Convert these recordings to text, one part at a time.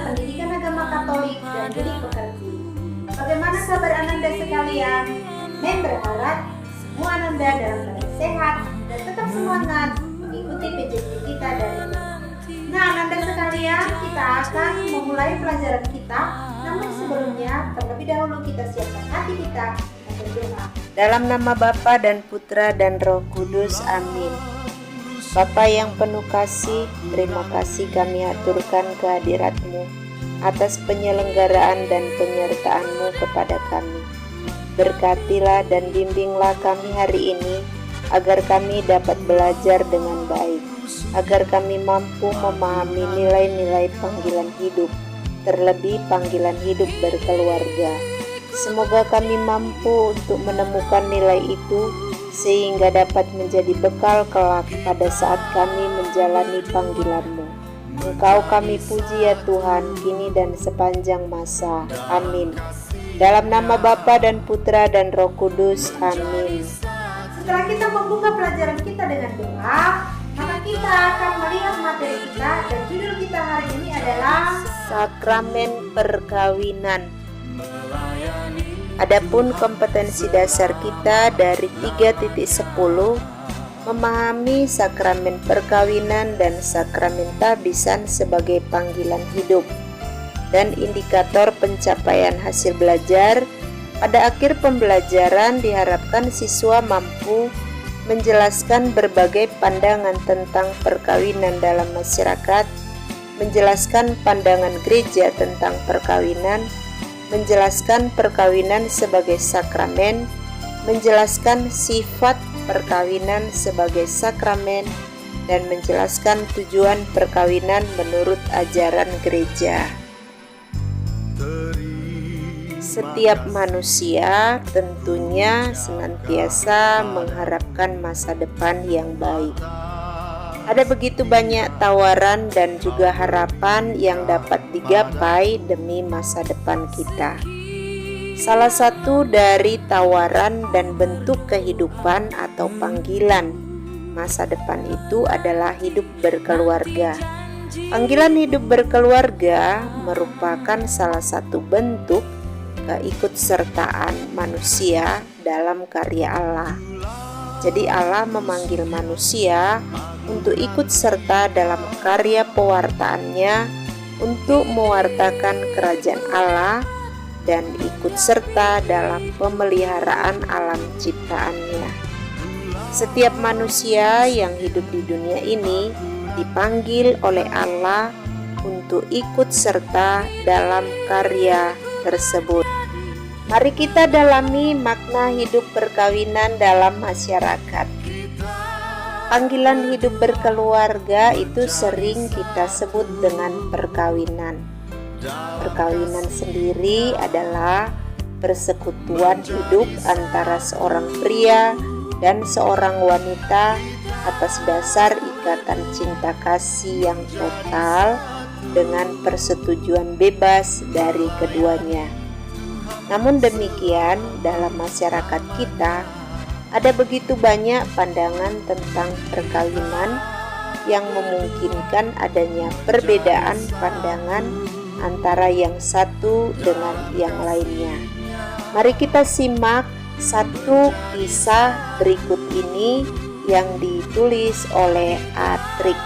pendidikan agama Katolik dan budi pekerti. Bagaimana kabar Ananda sekalian? Mem berharap semua Ananda dalam keadaan sehat dan tetap semangat mengikuti PJJ kita dari ini. Nah, Ananda sekalian, kita akan memulai pelajaran kita. Namun sebelumnya, terlebih dahulu kita siapkan hati kita dan berdoa. Dalam nama Bapa dan Putra dan Roh Kudus, amin. Bapa yang penuh kasih, terima kasih kami aturkan kehadirat-Mu atas penyelenggaraan dan penyertaan-Mu kepada kami. Berkatilah dan bimbinglah kami hari ini, agar kami dapat belajar dengan baik, agar kami mampu memahami nilai-nilai panggilan hidup, terlebih panggilan hidup berkeluarga. Semoga kami mampu untuk menemukan nilai itu, sehingga dapat menjadi bekal kelak pada saat kami menjalani panggilan-Mu. Engkau kami puji ya Tuhan, kini dan sepanjang masa. Amin. Dalam nama Bapa dan Putra dan Roh Kudus, amin. Setelah kita membuka pelajaran kita dengan doa, maka kita akan melihat materi kita, dan judul kita hari ini adalah Sakramen Perkawinan. Adapun kompetensi dasar kita dari 3.10, memahami sakramen perkawinan dan sakramen tabisan sebagai panggilan hidup dan indikator pencapaian hasil belajar. Pada akhir pembelajaran diharapkan siswa mampu menjelaskan berbagai pandangan tentang perkawinan dalam masyarakat, menjelaskan pandangan gereja tentang perkawinan, menjelaskan perkawinan sebagai sakramen, menjelaskan sifat perkawinan sebagai sakramen, dan menjelaskan tujuan perkawinan menurut ajaran gereja. Setiap manusia tentunya senantiasa mengharapkan masa depan yang baik. Ada begitu banyak tawaran dan juga harapan yang dapat digapai demi masa depan kita. Salah satu dari tawaran dan bentuk kehidupan atau panggilan masa depan itu adalah hidup berkeluarga. Panggilan hidup berkeluarga merupakan salah satu bentuk keikutsertaan manusia dalam karya Allah. Jadi Allah memanggil manusia untuk ikut serta dalam karya pewartaannya, untuk mewartakan kerajaan Allah dan ikut serta dalam pemeliharaan alam ciptaannya. Setiap manusia yang hidup di dunia ini dipanggil oleh Allah untuk ikut serta dalam karya tersebut. Mari kita dalami makna hidup perkawinan dalam masyarakat. Panggilan hidup berkeluarga itu sering kita sebut dengan perkawinan. Perkawinan sendiri adalah persekutuan hidup antara seorang pria dan seorang wanita atas dasar ikatan cinta kasih yang total dengan persetujuan bebas dari keduanya. Namun demikian, dalam masyarakat kita ada begitu banyak pandangan tentang perkawinan yang memungkinkan adanya perbedaan pandangan antara yang satu dengan yang lainnya. Mari kita simak satu kisah berikut ini yang ditulis oleh Atrik.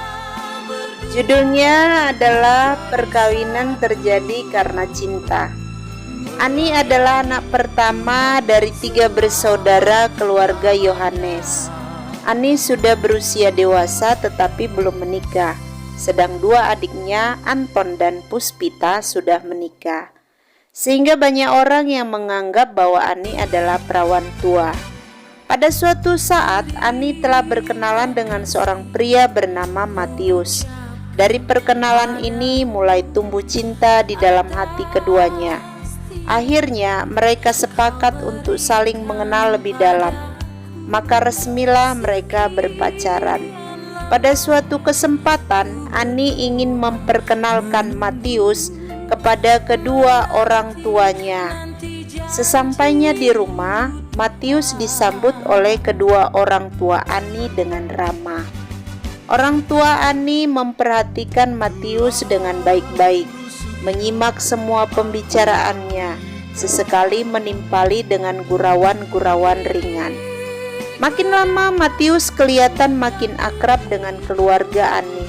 Judulnya adalah Perkawinan Terjadi Karena Cinta. Ani adalah anak pertama dari 3 bersaudara keluarga Yohanes. Ani sudah berusia dewasa tetapi belum menikah, sedang 2 adiknya Anton dan Puspita sudah menikah. Sehingga banyak orang yang menganggap bahwa Ani adalah perawan tua. Pada suatu saat Ani telah berkenalan dengan seorang pria bernama Matius. Dari perkenalan ini mulai tumbuh cinta di dalam hati keduanya. Akhirnya mereka sepakat untuk saling mengenal lebih dalam. Maka resmilah mereka berpacaran. Pada suatu kesempatan Ani ingin memperkenalkan Matius kepada kedua orang tuanya. Sesampainya di rumah, Matius disambut oleh kedua orang tua Ani dengan ramah. Orang tua Ani memperhatikan Matius dengan baik-baik. menyimak semua pembicaraannya, sesekali menimpali dengan gurauan-gurauan ringan. Makin lama Matius kelihatan makin akrab dengan keluarga Ani.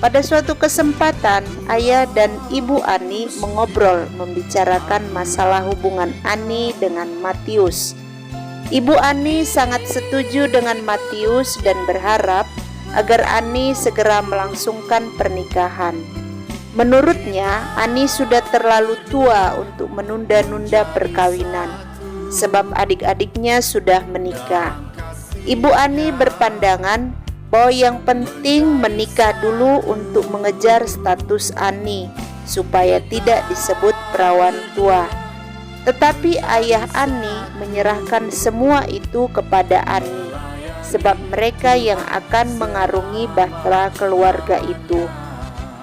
Pada suatu kesempatan, ayah dan ibu Ani mengobrol membicarakan masalah hubungan Ani dengan Matius. Ibu Ani sangat setuju dengan Matius dan berharap agar Ani segera melangsungkan pernikahan. Menurutnya, Ani sudah terlalu tua untuk menunda-nunda perkawinan, sebab adik-adiknya sudah menikah. Ibu Ani berpandangan bahwa yang penting menikah dulu untuk mengejar status Ani, supaya tidak disebut perawan tua. Tetapi ayah Ani menyerahkan semua itu kepada Ani, sebab mereka yang akan mengarungi bahtera keluarga itu.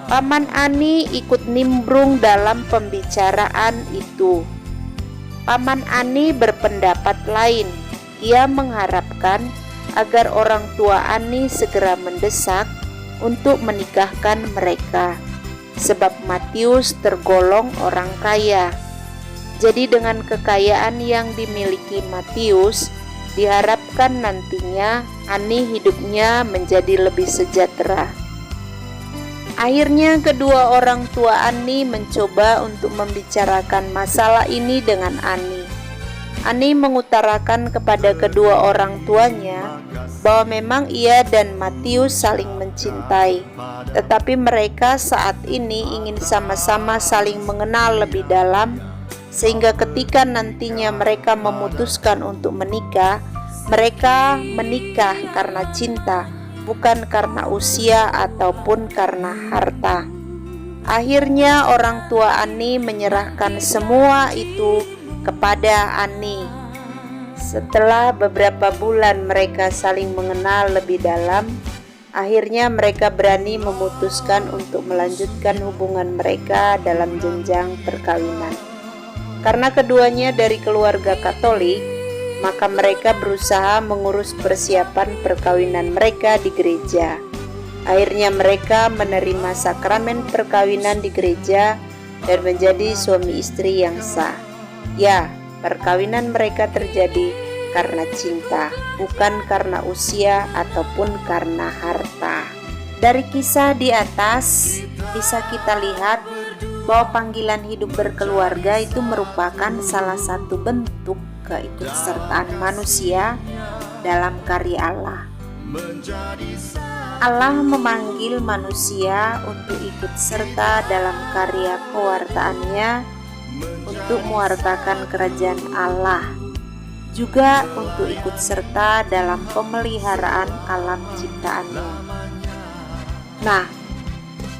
Paman Ani ikut nimbrung dalam pembicaraan itu. Paman Ani berpendapat lain. Ia mengharapkan agar orang tua Ani segera mendesak untuk menikahkan mereka, sebab Matius tergolong orang kaya. Jadi dengan kekayaan yang dimiliki Matius, diharapkan nantinya Ani hidupnya menjadi lebih sejahtera. Akhirnya kedua orang tua Ani mencoba untuk membicarakan masalah ini dengan Ani. Ani mengutarakan kepada kedua orang tuanya bahwa memang ia dan Matius saling mencintai, tetapi mereka saat ini ingin sama-sama saling mengenal lebih dalam, sehingga ketika nantinya mereka memutuskan untuk menikah, mereka menikah karena cinta, bukan karena usia ataupun karena harta. Akhirnya orang tua Ani menyerahkan semua itu kepada Ani. Setelah beberapa bulan mereka saling mengenal lebih dalam, akhirnya mereka berani memutuskan untuk melanjutkan hubungan mereka dalam jenjang perkawinan. Karena keduanya dari keluarga Katolik, maka mereka berusaha mengurus persiapan perkawinan mereka di gereja. Akhirnya mereka menerima sakramen perkawinan di gereja dan menjadi suami istri yang sah. Ya, perkawinan mereka terjadi karena cinta, bukan karena usia ataupun karena harta. Dari kisah di atas bisa kita lihat bahwa panggilan hidup berkeluarga itu merupakan salah satu bentuk keikutsertaan manusia dalam karya Allah. Allah memanggil manusia untuk ikut serta dalam karya pewartaannya, untuk mewartakan kerajaan Allah, juga untuk ikut serta dalam pemeliharaan alam ciptaannya. Nah,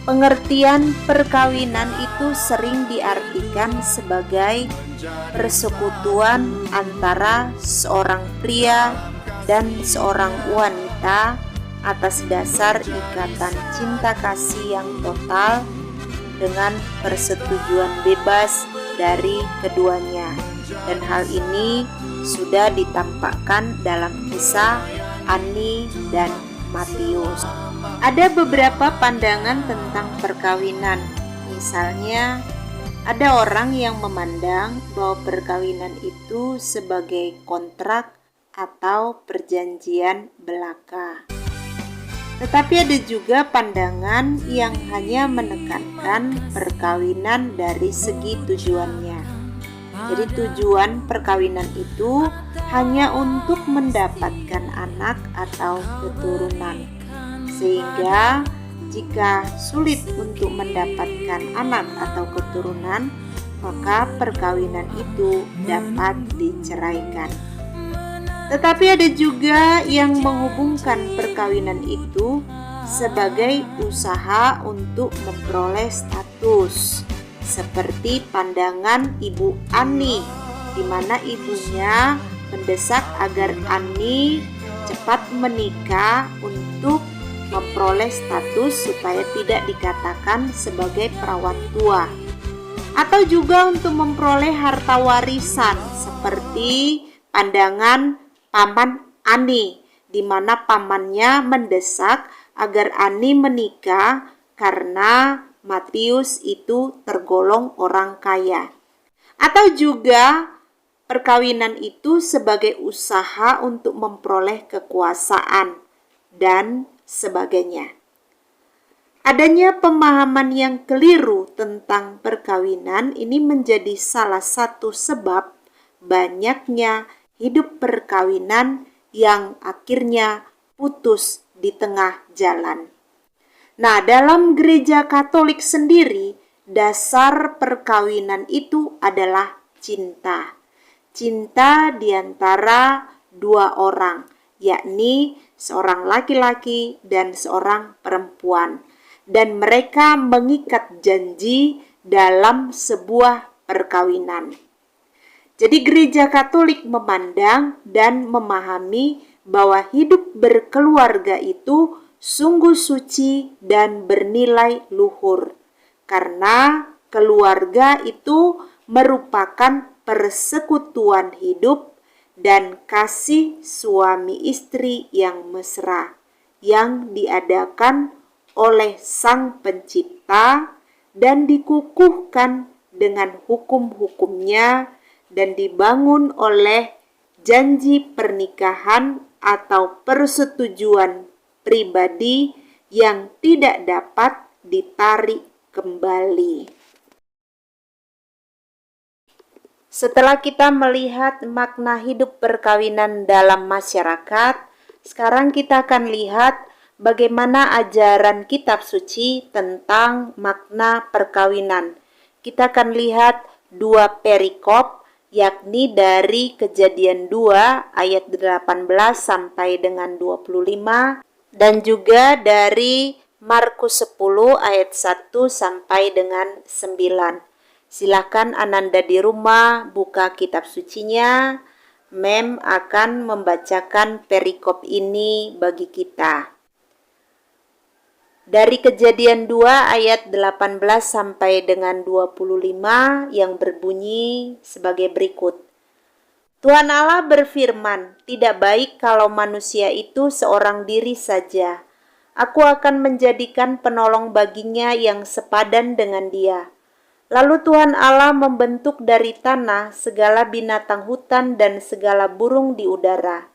pengertian perkawinan itu sering diartikan sebagai persekutuan antara seorang pria dan seorang wanita atas dasar ikatan cinta kasih yang total dengan persetujuan bebas dari keduanya. Dan hal ini sudah ditampakkan dalam kisah Ani dan Matius. Ada beberapa pandangan tentang perkawinan. Misalnya, ada orang yang memandang bahwa perkawinan itu sebagai kontrak atau perjanjian belaka. Tetapi ada juga pandangan yang hanya menekankan perkawinan dari segi tujuannya. Jadi tujuan perkawinan itu hanya untuk mendapatkan anak atau keturunan. Sehingga jika sulit untuk mendapatkan anak atau keturunan, maka perkawinan itu dapat diceraikan. Tetapi ada juga yang menghubungkan perkawinan itu sebagai usaha untuk memperoleh status, seperti pandangan Ibu Ani, di mana ibunya mendesak agar Ani cepat menikah untuk memperoleh status supaya tidak dikatakan sebagai perawan tua, atau juga untuk memperoleh harta warisan, seperti pandangan Paman Ani, di mana pamannya mendesak agar Ani menikah karena Matius itu tergolong orang kaya. Atau juga perkawinan itu sebagai usaha untuk memperoleh kekuasaan dan sebagainya. Adanya pemahaman yang keliru tentang perkawinan ini menjadi salah satu sebab banyaknya hidup perkawinan yang akhirnya putus di tengah jalan. Nah, dalam gereja Katolik sendiri, dasar perkawinan itu adalah cinta. Cinta di antara dua orang, yakni seorang laki-laki dan seorang perempuan. Dan mereka mengikat janji dalam sebuah perkawinan. Jadi gereja Katolik memandang dan memahami bahwa hidup berkeluarga itu sungguh suci dan bernilai luhur. Karena keluarga itu merupakan persekutuan hidup dan kasih suami istri yang mesra yang diadakan oleh Sang Pencipta dan dikukuhkan dengan hukum-hukumnya dan dibangun oleh janji pernikahan atau persetujuan pribadi yang tidak dapat ditarik kembali. Setelah kita melihat makna hidup perkawinan dalam masyarakat, sekarang kita akan lihat bagaimana ajaran kitab suci tentang makna perkawinan. Kita akan lihat dua perikop, yakni dari Kejadian 2 ayat 18 sampai dengan 25 dan juga dari Markus 10 ayat 1 sampai dengan 9. Silakan Ananda di rumah buka kitab sucinya. Mem akan membacakan perikop ini bagi kita. Dari Kejadian 2 ayat 18 sampai dengan 25 yang berbunyi sebagai berikut. Tuhan Allah berfirman, "Tidak baik kalau manusia itu seorang diri saja. Aku akan menjadikan penolong baginya yang sepadan dengan dia." Lalu Tuhan Allah membentuk dari tanah segala binatang hutan dan segala burung di udara.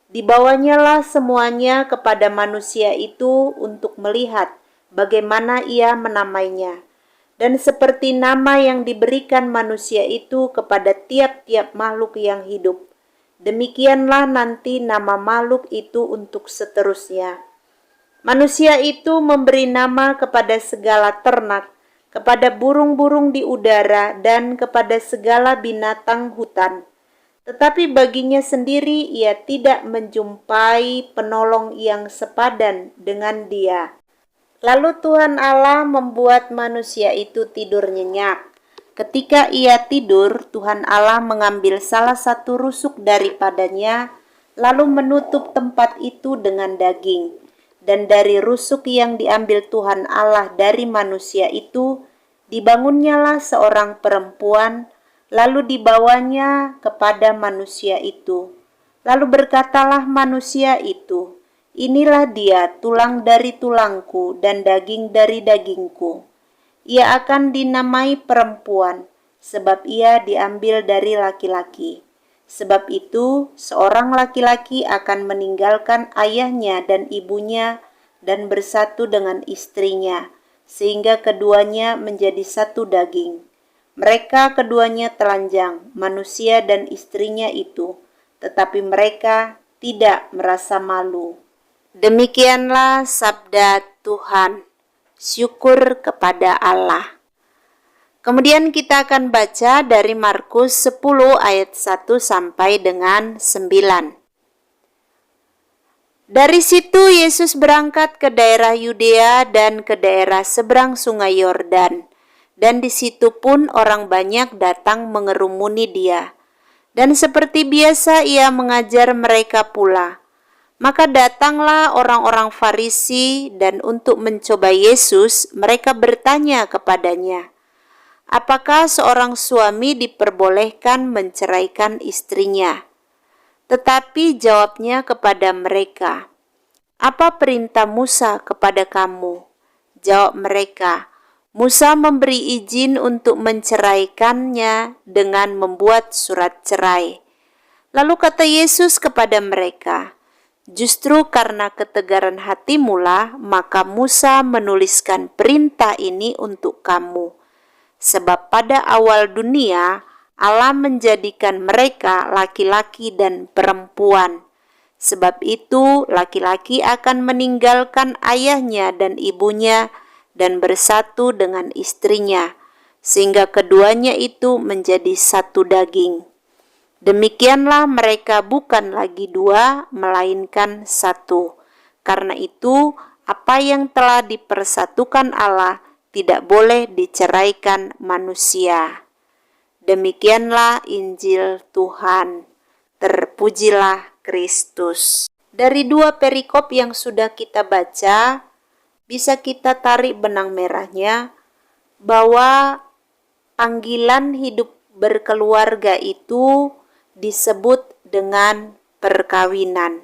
Dibawanyalah semuanya kepada manusia itu untuk melihat bagaimana ia menamainya. Dan seperti nama yang diberikan manusia itu kepada tiap-tiap makhluk yang hidup, demikianlah nanti nama makhluk itu untuk seterusnya. Manusia itu memberi nama kepada segala ternak, kepada burung-burung di udara, dan kepada segala binatang hutan. Tetapi baginya sendiri ia tidak menjumpai penolong yang sepadan dengan dia. Lalu Tuhan Allah membuat manusia itu tidur nyenyak. Ketika ia tidur, Tuhan Allah mengambil salah satu rusuk daripadanya, lalu menutup tempat itu dengan daging. Dan dari rusuk yang diambil Tuhan Allah dari manusia itu, dibangunnyalah seorang perempuan, lalu dibawanya kepada manusia itu. Lalu berkatalah manusia itu, "Inilah dia, tulang dari tulangku dan daging dari dagingku. Ia akan dinamai perempuan, sebab ia diambil dari laki-laki. Sebab itu, seorang laki-laki akan meninggalkan ayahnya dan ibunya dan bersatu dengan istrinya, sehingga keduanya menjadi satu daging. Mereka keduanya telanjang, manusia dan istrinya itu, tetapi mereka tidak merasa malu." Demikianlah sabda Tuhan. Syukur kepada Allah. Kemudian kita akan baca dari Markus 10 ayat 1 sampai dengan 9. Dari situ Yesus berangkat ke daerah Yudea dan ke daerah seberang sungai Yordan. Dan di situ pun orang banyak datang mengerumuni dia. Dan seperti biasa ia mengajar mereka pula. Maka datanglah orang-orang Farisi dan untuk mencoba Yesus, mereka bertanya kepadanya, "Apakah seorang suami diperbolehkan menceraikan istrinya?" Tetapi jawabnya kepada mereka, "Apa perintah Musa kepada kamu?" Jawab mereka, Musa memberi izin untuk menceraikannya dengan membuat surat cerai. Lalu kata Yesus kepada mereka, "Justru karena ketegaran hatimu lah, maka Musa menuliskan perintah ini untuk kamu. Sebab pada awal dunia, Allah menjadikan mereka laki-laki dan perempuan. Sebab itu, laki-laki akan meninggalkan ayahnya dan ibunya dan bersatu dengan istrinya, sehingga keduanya itu menjadi satu daging. Demikianlah mereka bukan lagi dua, melainkan satu. Karena itu, apa yang telah dipersatukan Allah tidak boleh diceraikan manusia." Demikianlah Injil Tuhan. Terpujilah Kristus. Dari dua perikop yang sudah kita baca, bisa kita tarik benang merahnya bahwa panggilan hidup berkeluarga itu disebut dengan perkawinan.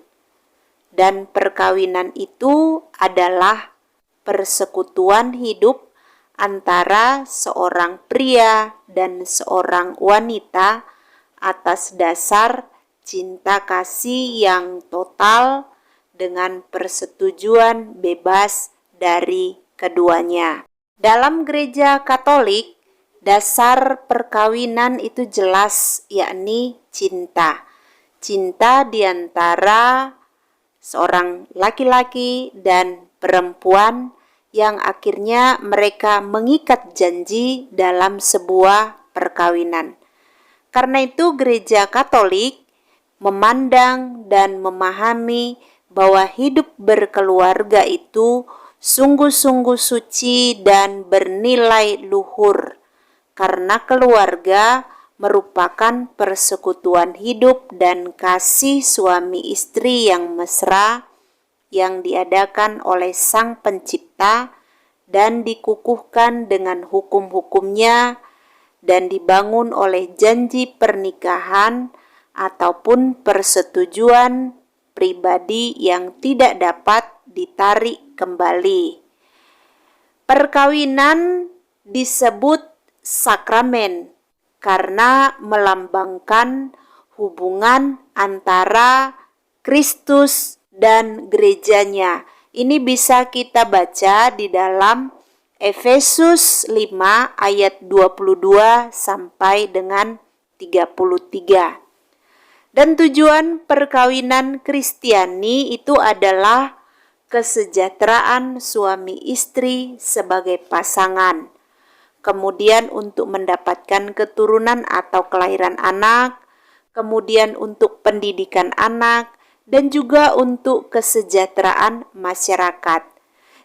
Dan perkawinan itu adalah persekutuan hidup antara seorang pria dan seorang wanita atas dasar cinta kasih yang total dengan persetujuan bebas dari keduanya. Dalam gereja Katolik, dasar perkawinan itu jelas, yakni cinta. Cinta di antara seorang laki-laki dan perempuan yang akhirnya mereka mengikat janji dalam sebuah perkawinan. Karena itu gereja Katolik memandang dan memahami bahwa hidup berkeluarga itu sungguh-sungguh suci dan bernilai luhur, karena keluarga merupakan persekutuan hidup dan kasih suami istri yang mesra yang diadakan oleh Sang Pencipta dan dikukuhkan dengan hukum-hukumnya dan dibangun oleh janji pernikahan ataupun persetujuan pribadi yang tidak dapat ditarik kembali. Perkawinan disebut sakramen karena melambangkan hubungan antara Kristus dan gerejanya. Ini bisa kita baca di dalam Efesus 5 ayat 22 sampai dengan 33. Dan tujuan perkawinan Kristiani itu adalah kesejahteraan suami istri sebagai pasangan. Kemudian untuk mendapatkan keturunan atau kelahiran anak, kemudian untuk pendidikan anak, dan juga untuk kesejahteraan masyarakat.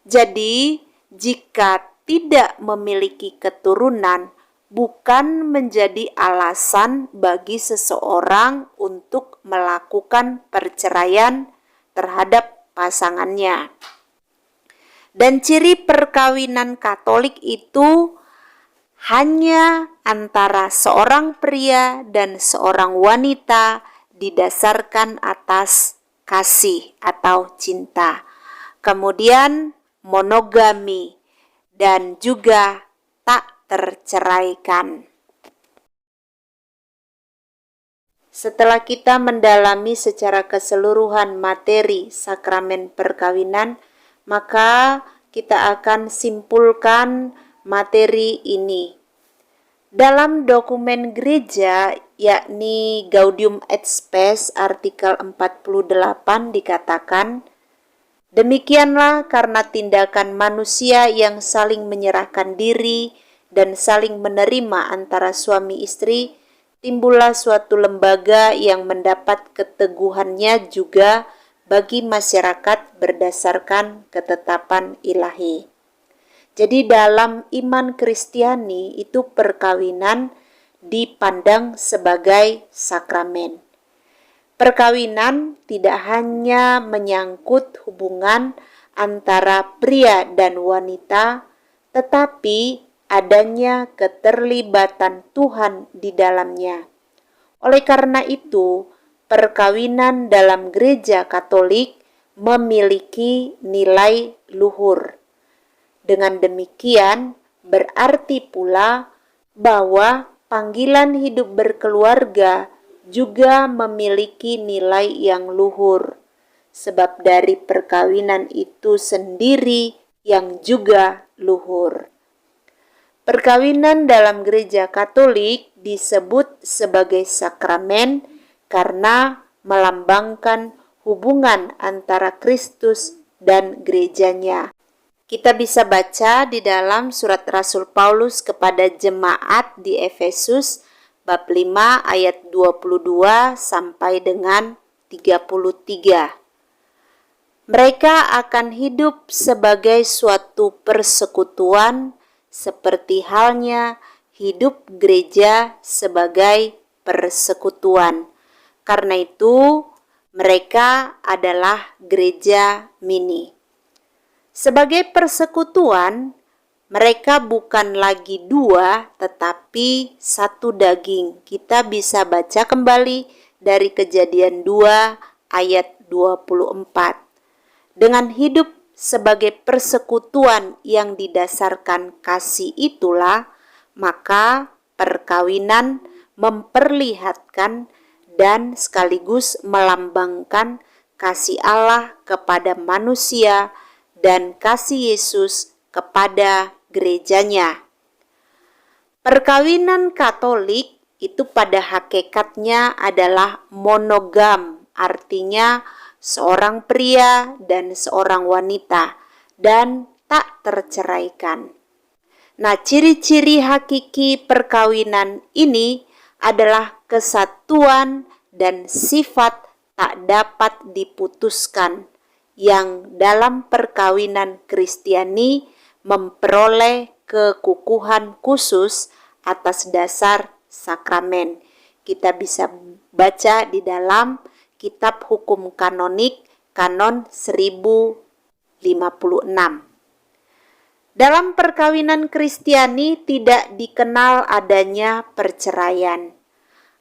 Jadi, jika tidak memiliki keturunan, bukan menjadi alasan bagi seseorang untuk melakukan perceraian terhadap pasangannya. Dan ciri perkawinan Katolik itu hanya antara seorang pria dan seorang wanita didasarkan atas kasih atau cinta. Kemudian monogami dan juga tak terceraikan. Setelah kita mendalami secara keseluruhan materi sakramen perkawinan, maka kita akan simpulkan materi ini. Dalam dokumen gereja, yakni Gaudium et Spes artikel 48 dikatakan, "Demikianlah karena tindakan manusia yang saling menyerahkan diri dan saling menerima antara suami istri, timbullah suatu lembaga yang mendapat keteguhannya juga bagi masyarakat berdasarkan ketetapan ilahi." Jadi dalam iman Kristiani itu perkawinan dipandang sebagai sakramen. Perkawinan tidak hanya menyangkut hubungan antara pria dan wanita, tetapi adanya keterlibatan Tuhan di dalamnya. Oleh karena itu, perkawinan dalam gereja Katolik memiliki nilai luhur. Dengan demikian, berarti pula bahwa panggilan hidup berkeluarga juga memiliki nilai yang luhur, sebab dari perkawinan itu sendiri yang juga luhur. Perkawinan dalam gereja Katolik disebut sebagai sakramen karena melambangkan hubungan antara Kristus dan gerejanya. Kita bisa baca di dalam surat Rasul Paulus kepada jemaat di Efesus bab 5 ayat 22 sampai dengan 33. Mereka akan hidup sebagai suatu persekutuan seperti halnya hidup gereja sebagai persekutuan. Karena itu, mereka adalah gereja mini. Sebagai persekutuan, mereka bukan lagi dua, tetapi satu daging. Kita bisa baca kembali dari Kejadian 2 ayat 24. Dengan hidup sebagai persekutuan yang didasarkan kasih itulah, maka perkawinan memperlihatkan dan sekaligus melambangkan kasih Allah kepada manusia dan kasih Yesus kepada gerejanya. Perkawinan Katolik itu pada hakikatnya adalah monogam, artinya seorang pria dan seorang wanita, dan tak terceraikan. Nah, ciri-ciri hakiki perkawinan ini adalah kesatuan dan sifat tak dapat diputuskan, yang dalam perkawinan Kristiani memperoleh kekukuhan khusus atas dasar sakramen. Kita bisa baca di dalam Kitab Hukum Kanonik, Kanon 1056. Dalam perkawinan Kristiani tidak dikenal adanya perceraian.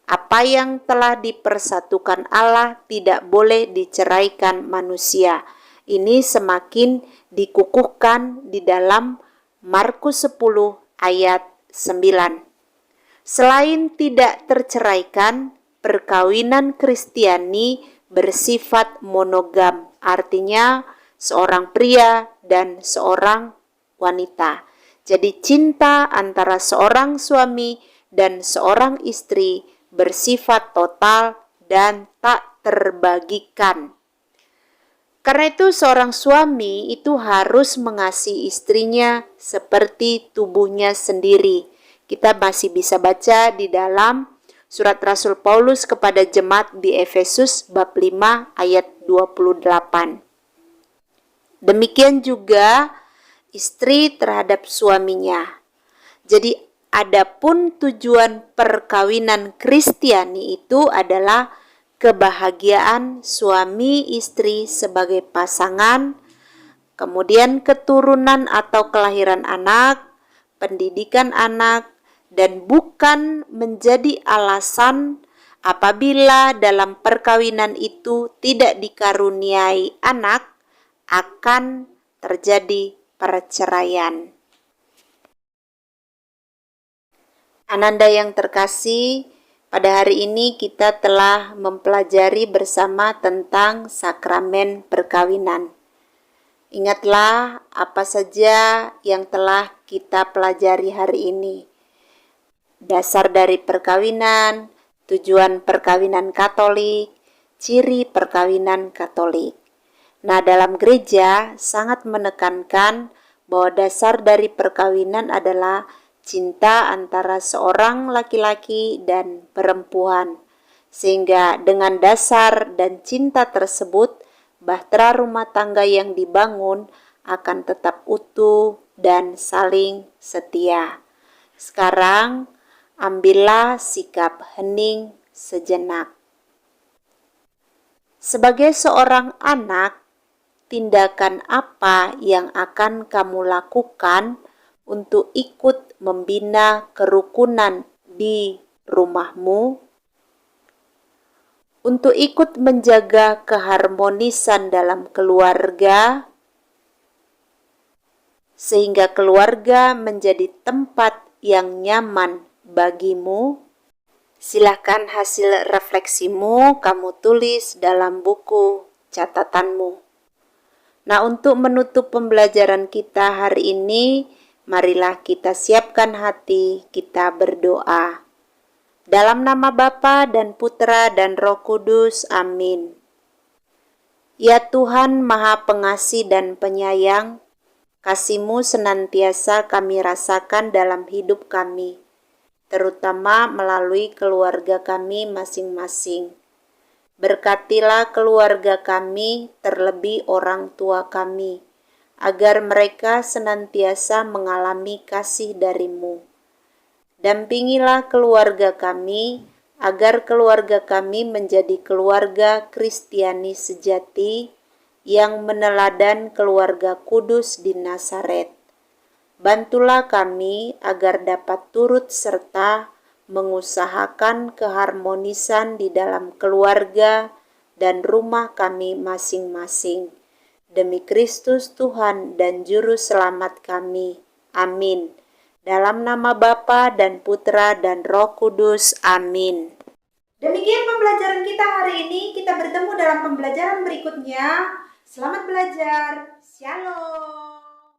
Apa yang telah dipersatukan Allah tidak boleh diceraikan manusia. Ini semakin dikukuhkan di dalam Markus 10 ayat 9. Selain tidak terceraikan, perkawinan Kristiani bersifat monogam, artinya seorang pria dan seorang wanita. Jadi cinta antara seorang suami dan seorang istri bersifat total dan tak terbagikan. Karena itu seorang suami itu harus mengasihi istrinya seperti tubuhnya sendiri. Kita masih bisa baca di dalam Surat Rasul Paulus kepada jemaat di Efesus bab 5 ayat 28. Demikian juga istri terhadap suaminya. Jadi adapun tujuan perkawinan Kristiani itu adalah kebahagiaan suami istri sebagai pasangan, kemudian keturunan atau kelahiran anak, pendidikan anak, dan bukan menjadi alasan apabila dalam perkawinan itu tidak dikaruniai anak akan terjadi perceraian. Ananda yang terkasih, pada hari ini kita telah mempelajari bersama tentang sakramen perkawinan. Ingatlah apa saja yang telah kita pelajari hari ini. Dasar dari perkawinan, tujuan perkawinan Katolik, ciri perkawinan Katolik. Nah, dalam gereja sangat menekankan bahwa dasar dari perkawinan adalah cinta antara seorang laki-laki dan perempuan. Sehingga dengan dasar dan cinta tersebut, bahtera rumah tangga yang dibangun akan tetap utuh dan saling setia. Sekarang, ambillah sikap hening sejenak. Sebagai seorang anak, tindakan apa yang akan kamu lakukan untuk ikut membina kerukunan di rumahmu? Untuk ikut menjaga keharmonisan dalam keluarga? sehingga keluarga menjadi tempat yang nyaman bagimu? Silahkan hasil refleksimu kamu tulis dalam buku catatanmu. Nah, untuk menutup pembelajaran kita hari ini, marilah kita siapkan hati, kita berdoa. Dalam nama Bapa dan Putra dan Roh Kudus, amin. Ya Tuhan Maha Pengasih dan Penyayang, kasih-Mu senantiasa kami rasakan dalam hidup kami, terutama melalui keluarga kami masing-masing. Berkatilah keluarga kami, terlebih orang tua kami, agar mereka senantiasa mengalami kasih dari-Mu. Dampingilah keluarga kami, agar keluarga kami menjadi keluarga Kristiani sejati yang meneladan keluarga kudus di Nazaret. Bantulah kami agar dapat turut serta mengusahakan keharmonisan di dalam keluarga dan rumah kami masing-masing. Demi Kristus Tuhan dan Juru Selamat kami. Amin. Dalam nama Bapa dan Putra dan Roh Kudus. Amin. Demikian pembelajaran kita hari ini. Kita bertemu dalam pembelajaran berikutnya. Selamat belajar. Shalom.